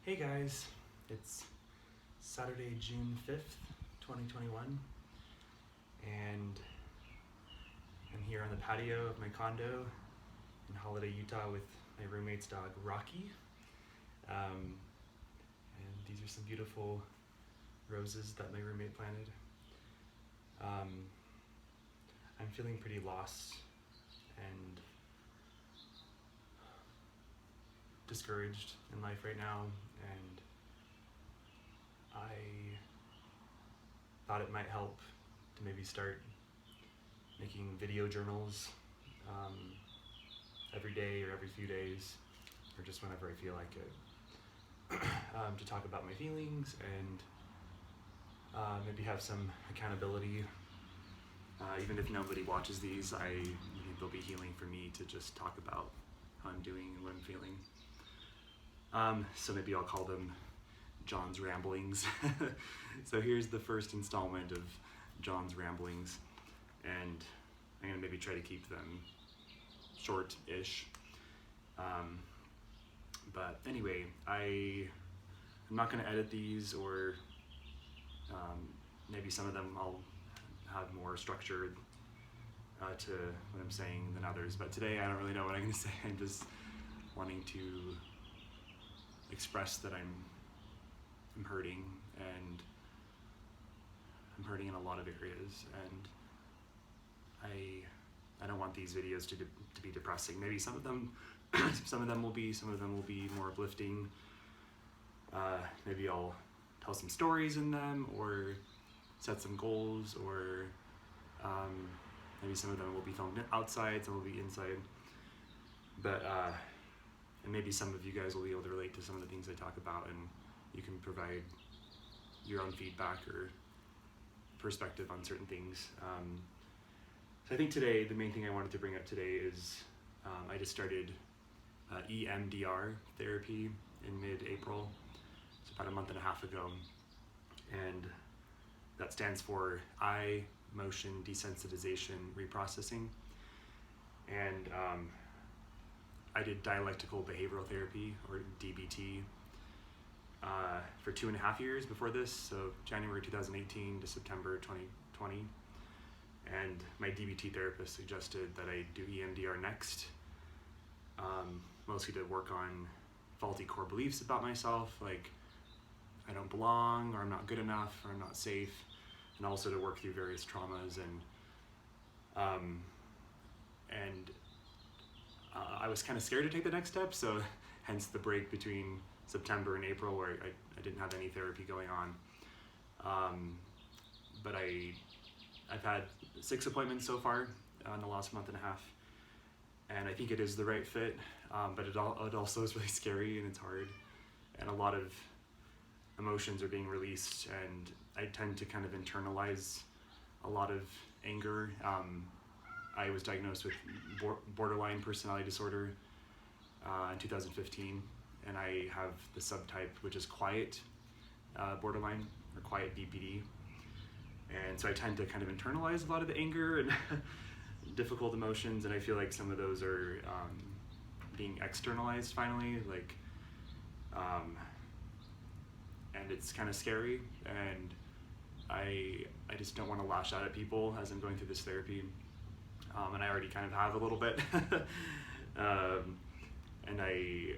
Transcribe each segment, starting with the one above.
Hey guys, it's Saturday, June 5th, 2021, and I'm here on the patio of my condo in Holiday, Utah with my roommate's dog, Rocky. And these are some beautiful roses that my roommate planted. I'm feeling pretty lost and discouraged in life right now, and I thought it might help to maybe start making video journals every day or every few days, or just whenever I feel like it, to talk about my feelings and maybe have some accountability. Even if nobody watches these, I think they'll be healing for me to just talk about how I'm doing and what I'm feeling. So maybe I'll call them John's Ramblings. So here's the first installment of John's Ramblings, and I'm gonna maybe try to keep them short-ish. But anyway, I'm not gonna edit these, or maybe some of them I'll have more structure to what I'm saying than others. But today I don't really know what I'm gonna say. I'm just wanting to express that I'm hurting, and I'm hurting in a lot of areas, and I don't want these videos to be depressing. Maybe some of them will be more uplifting. Maybe I'll tell some stories in them, or set some goals, or maybe some of them will be filmed outside, some will be inside. But and maybe some of you guys will be able to relate to some of the things I talk about, and you can provide your own feedback or perspective on certain things. So I think today, the main thing I wanted to bring up today is I just started EMDR therapy in mid-April. It's about a month and a half ago. And that stands for Eye Motion Desensitization Reprocessing. And I did dialectical behavioral therapy, or DBT, for 2.5 years before this, so January 2018 to September 2020. And my DBT therapist suggested that I do EMDR next, mostly to work on faulty core beliefs about myself, like I don't belong, or I'm not good enough, or I'm not safe, and also to work through various traumas. And I was kind of scared to take the next step, so hence the break between September and April, where I didn't have any therapy going on. But I've had 6 appointments so far in the last month and a half, and I think it is the right fit, but it also is really scary, and it's hard, and a lot of emotions are being released, and I tend to kind of internalize a lot of anger. I was diagnosed with borderline personality disorder in 2015, and I have the subtype, which is quiet borderline, or quiet BPD. And so I tend to kind of internalize a lot of the anger and difficult emotions, and I feel like some of those are being externalized finally, like, and it's kind of scary, and I just don't want to lash out at people as I'm going through this therapy. And I already kind of have a little bit. And I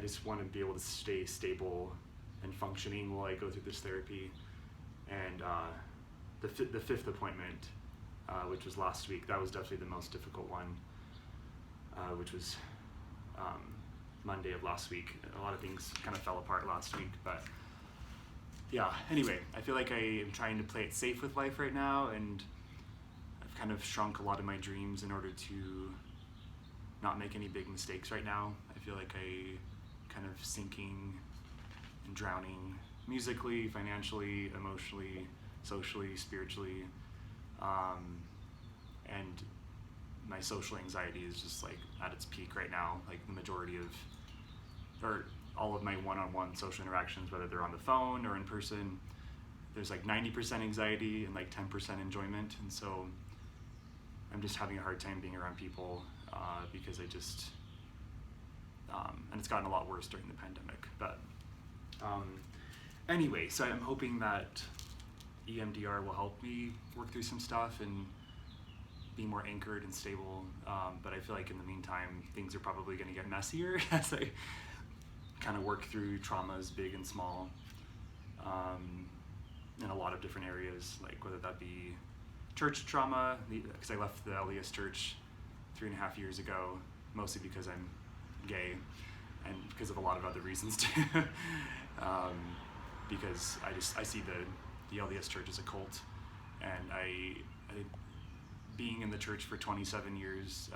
just want to be able to stay stable and functioning while I go through this therapy. And the 5th appointment, which was last week, that was definitely the most difficult one, which was Monday of last week. A lot of things kind of fell apart last week, but yeah, anyway, I feel like I am trying to play it safe with life right now, and I've kind of shrunk a lot of my dreams in order to not make any big mistakes right now. I feel like I kind of sinking and drowning musically, financially, emotionally, socially, spiritually, and my social anxiety is just like at its peak right now. Like the majority of, or all of my one-on-one social interactions, whether they're on the phone or in person, there's like 90% anxiety and like 10% enjoyment. And so I'm just having a hard time being around people because I just, and it's gotten a lot worse during the pandemic. But Anyway, so I'm hoping that EMDR will help me work through some stuff and be more anchored and stable, but I feel like in the meantime things are probably going to get messier as I kind of work through traumas, big and small, in a lot of different areas, like whether that be church trauma, because I left the LDS church 3.5 years ago, mostly because I'm gay and because of a lot of other reasons too. Because I see the LDS church as a cult, and I being in the church for 27 years,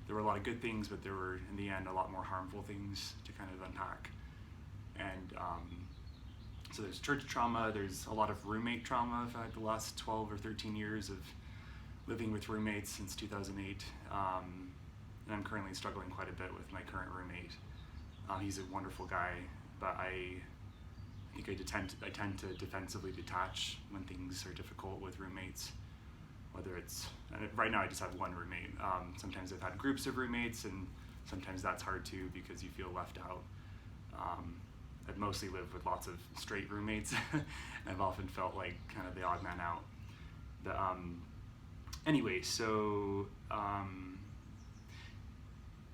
there were a lot of good things, but there were, in the end, a lot more harmful things to kind of unpack. And so there's church trauma, there's a lot of roommate trauma. I've had the last 12 or 13 years of living with roommates since 2008. And I'm currently struggling quite a bit with my current roommate. He's a wonderful guy, but I think I tend to defensively detach when things are difficult with roommates. Whether it's, right now I just have one roommate. Sometimes I've had groups of roommates, and sometimes that's hard too because you feel left out. I've mostly lived with lots of straight roommates. I've often felt like kind of the odd man out. But anyway, so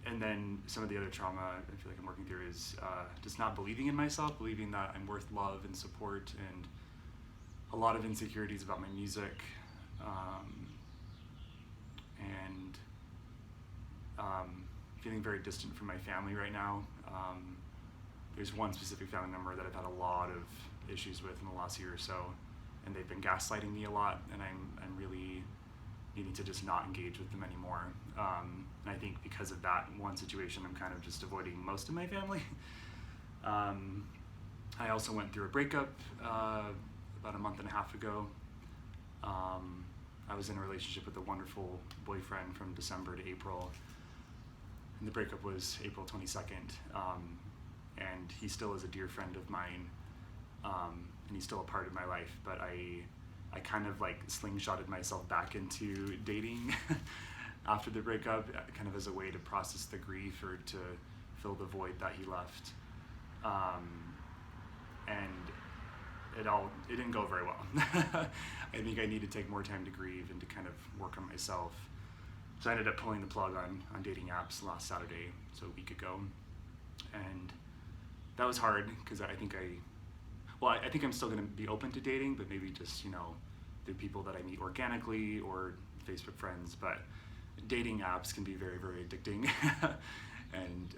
and then some of the other trauma I feel like I'm working through is just not believing in myself, believing that I'm worth love and support, and a lot of insecurities about my music. And feeling very distant from my family right now. There's one specific family member that I've had a lot of issues with in the last year or so, and they've been gaslighting me a lot, and I'm really needing to just not engage with them anymore. And I think because of that one situation, I'm kind of just avoiding most of my family. I also went through a breakup about a month and a half ago. I was in a relationship with a wonderful boyfriend from December to April, and the breakup was April 22nd, and he still is a dear friend of mine, and he's still a part of my life, but I kind of like slingshotted myself back into dating after the breakup, kind of as a way to process the grief or to fill the void that he left, and it didn't go very well. I think I need to take more time to grieve and to kind of work on myself. So I ended up pulling the plug on dating apps last Saturday, so a week ago. And that was hard because I think I'm still going to be open to dating, but maybe just, through people that I meet organically or Facebook friends. But dating apps can be very, very addicting and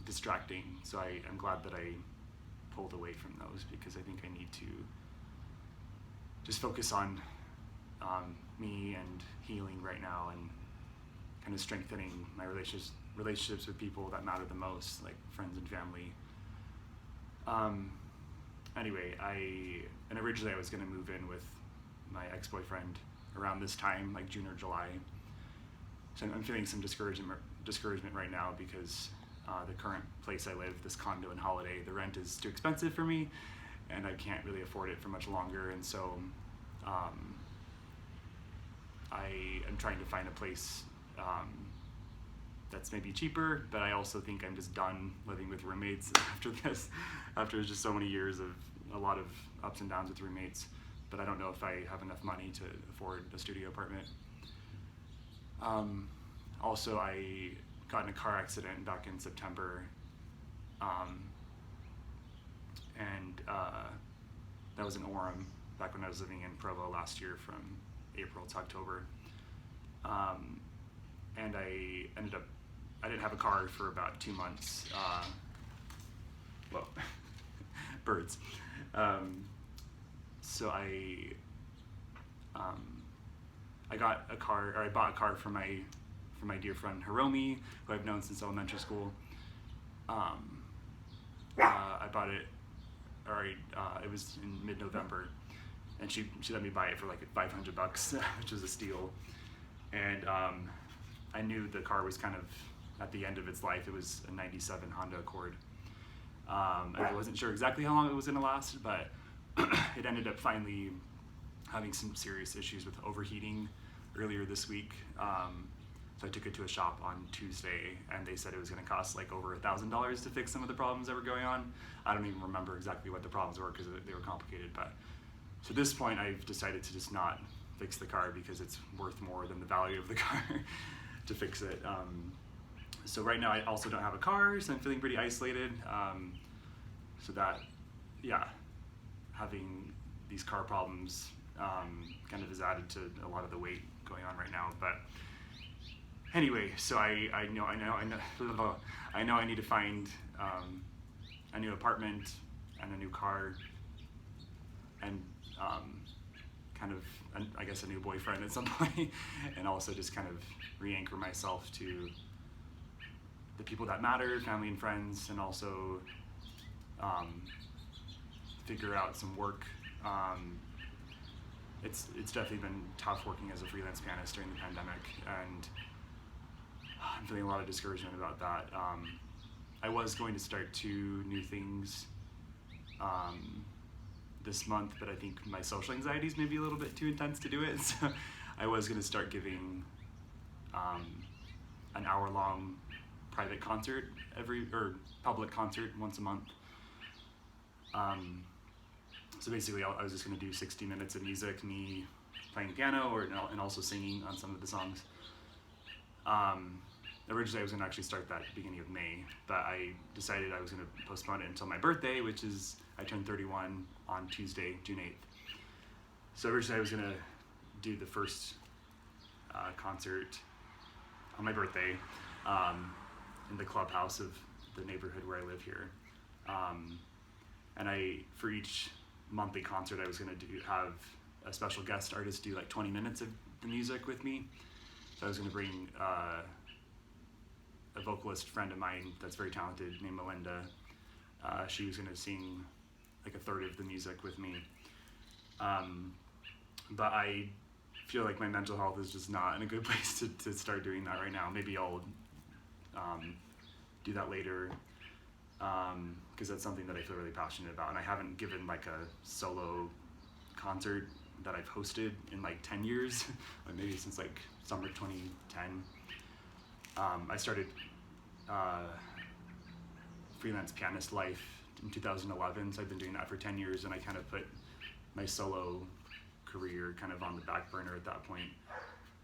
distracting. So I'm glad that I pulled away from those, because I think I need to just focus on me and healing right now, and kind of strengthening my relationships with people that matter the most, like friends and family. Anyway, originally I was going to move in with my ex-boyfriend around this time, like June or July. So I'm feeling some discouragement right now because the current place I live, this condo in Holiday, the rent is too expensive for me, and I can't really afford it for much longer. And so I am trying to find a place that's maybe cheaper, but I also think I'm just done living with roommates after this, after just so many years of a lot of ups and downs with roommates. But I don't know if I have enough money to afford a studio apartment. Also, I got in a car accident back in September, and that was in Orem, back when I was living in Provo last year from April to October. And I didn't have a car for about 2 months. Whoa, birds. So I got a car, or I bought a car for my dear friend Hiromi, who I've known since elementary school. I bought it, it was in mid-November, and she let me buy it for like $500, which was a steal. And I knew the car was kind of at the end of its life. It was a '97 Honda Accord. And I wasn't sure exactly how long it was going to last, but it ended up finally having some serious issues with overheating earlier this week. So I took it to a shop on Tuesday, and they said it was going to cost like over $1,000 to fix some of the problems that were going on. I don't even remember exactly what the problems were because they were complicated, but to this point I've decided to just not fix the car because it's worth more than the value of the car to fix it. So right now I also don't have a car, so I'm feeling pretty isolated. So that, yeah, having these car problems kind of is added to a lot of the weight going on right now. But anyway, so I know I need to find a new apartment and a new car and kind of, I guess, a new boyfriend at some point, and also just kind of re-anchor myself to the people that matter, family and friends, and also figure out some work. It's definitely been tough working as a freelance pianist during the pandemic, and I'm feeling a lot of discouragement about that. I was going to start 2 new things this month, but I think my social anxieties may be a little bit too intense to do it. So I was going to start giving an hour-long private concert public concert once a month. So basically, I was just going to do 60 minutes of music, me playing piano and also singing on some of the songs. Originally, I was going to actually start that at the beginning of May, but I decided I was going to postpone it until my birthday, which is, I turned 31 on Tuesday, June 8th. So originally I was going to do the first concert on my birthday in the clubhouse of the neighborhood where I live here. And for each monthly concert, I was going to have a special guest artist do like 20 minutes of the music with me. So I was going to bring a vocalist friend of mine that's very talented named Melinda. She was going to sing like a third of the music with me. But I feel like my mental health is just not in a good place to start doing that right now. Maybe I'll do that later, because that's something that I feel really passionate about. And I haven't given like a solo concert that I've hosted in like 10 years, or maybe since like summer 2010. I started freelance pianist life in 2011, so I've been doing that for 10 years, and I kind of put my solo career kind of on the back burner at that point.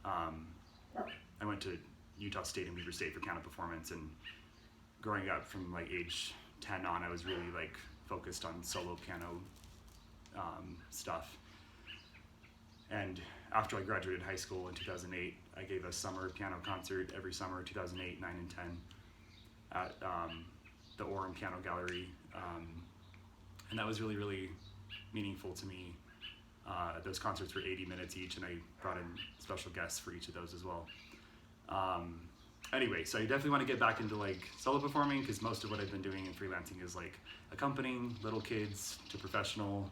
I went to Utah State and Weber State for piano performance, and growing up from like age 10 on, I was really like focused on solo piano stuff. And after I graduated high school in 2008, I gave a summer piano concert every summer, 2008, 9, and 10, at the Orem Piano Gallery. And that was really, really meaningful to me. Those concerts were 80 minutes each, and I brought in special guests for each of those as well. Anyway, so I definitely want to get back into like solo performing, because most of what I've been doing in freelancing is like accompanying little kids to professionals,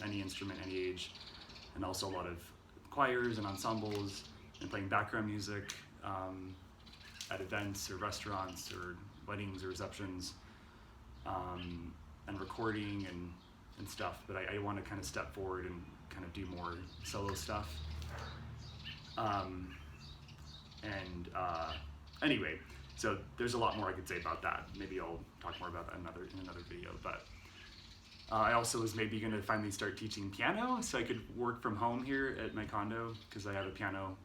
any instrument, any age, and also a lot of choirs and ensembles, and playing background music at events or restaurants or weddings or receptions, and recording and stuff. But I want to kind of step forward and kind of do more solo stuff. Anyway, so there's a lot more I could say about that. Maybe I'll talk more about that in another video. But I also was maybe going to finally start teaching piano, so I could work from home here at my condo, because I have a piano.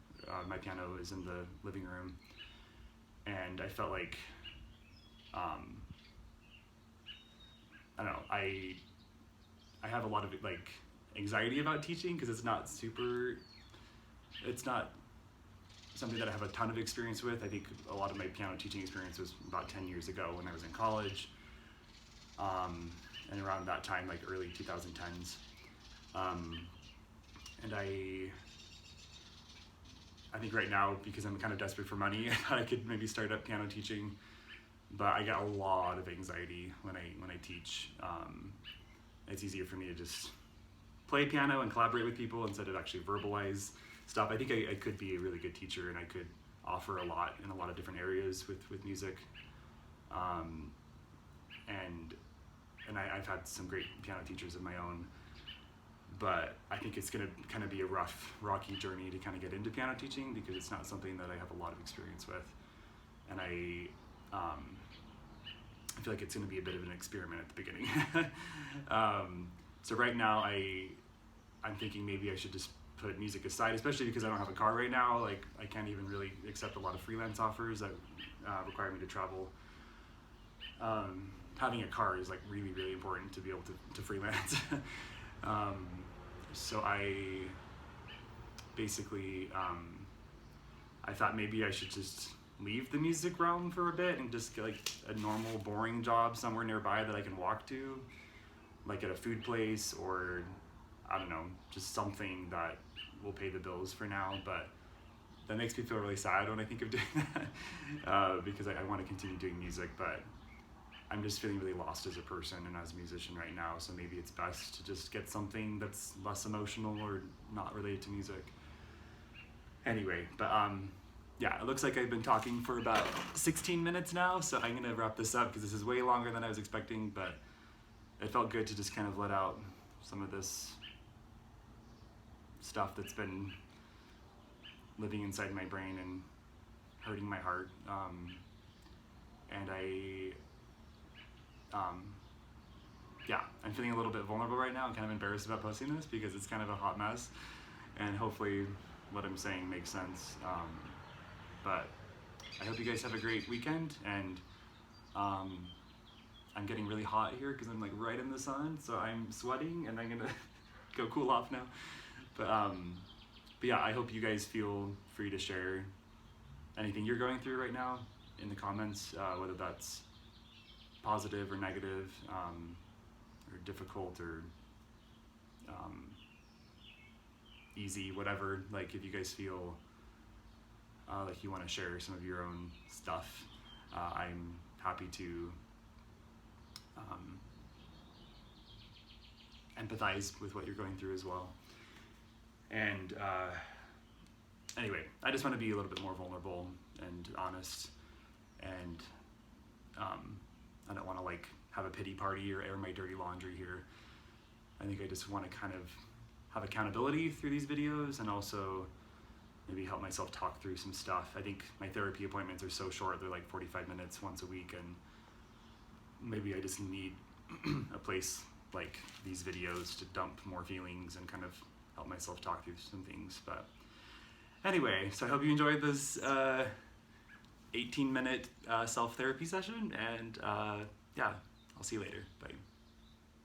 My piano is in the living room, and I felt like, I don't know, I have a lot of like anxiety about teaching, because it's not something that I have a ton of experience with. I think a lot of my piano teaching experience was about 10 years ago when I was in college, and around that time, like early 2010s. And I think right now, because I'm kind of desperate for money, I thought I could maybe start up piano teaching, but I get a lot of anxiety when I teach. It's easier for me to just play piano and collaborate with people instead of actually verbalize stuff. I think I could be a really good teacher, and I could offer a lot in a lot of different areas with music. And I've had some great piano teachers of my own, but I think it's going to kind of be a rocky journey to kind of get into piano teaching, because it's not something that I have a lot of experience with, and I feel like it's going to be a bit of an experiment at the beginning. So right now I'm thinking maybe I should just put music aside, especially because I don't have a car right now. Like, I can't even really accept a lot of freelance offers that require me to travel. Having a car is like really, really important to be able to freelance. So I basically, I thought maybe I should just leave the music realm for a bit and just get like a normal, boring job somewhere nearby that I can walk to, like at a food place, or I don't know, just something that will pay the bills for now. But that makes me feel really sad when I think of doing that, because I want to continue doing music, but I'm just feeling really lost as a person and as a musician right now. So maybe it's best to just get something that's less emotional or not related to music. Anyway, but yeah, it looks like I've been talking for about 16 minutes now, so I'm gonna wrap this up because this is way longer than I was expecting, but it felt good to just kind of let out some of this stuff that's been living inside my brain and hurting my heart. And yeah, I'm feeling a little bit vulnerable right now. I'm kind of embarrassed about posting this because it's kind of a hot mess, and hopefully what I'm saying makes sense. But I hope you guys have a great weekend, and I'm getting really hot here because I'm like right in the sun, so I'm sweating and I'm gonna go cool off now. But yeah, I hope you guys feel free to share anything you're going through right now in the comments, whether that's positive or negative, or difficult or easy, whatever. Like, if you guys feel like you want to share some of your own stuff, I'm happy to empathize with what you're going through as well. And anyway, I just want to be a little bit more vulnerable and honest, and I don't want to like have a pity party or air my dirty laundry here. I think I just want to kind of have accountability through these videos, and also maybe help myself talk through some stuff. I think my therapy appointments are so short, they're like 45 minutes once a week, and maybe I just need a place like these videos to dump more feelings and kind of help myself talk through some things. But anyway, so I hope you enjoyed this 18-minute self-therapy session, and yeah, I'll see you later. Bye.